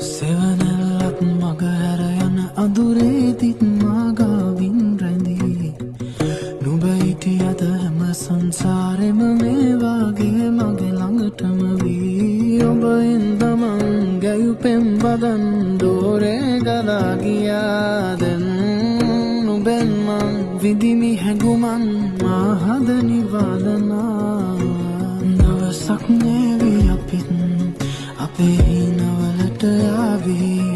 සෙවනැල්ලක් මගහැර යන අඳුරේදිත් මාගාවින් රැඳී නුඹ හිටියද හැම සංසාරෙම මේ වාගේ මගේ ළඟටම වී ඔබ හින්දමං ගැයුපෙම් වදන් දෝරේ ගලා ගියා දැන් නුඹෙන් මං විඳිමි හැඟුමන් මා හද නිවාලනා දවසක් නේවි අපිත් අපේ හිනවලට යාවී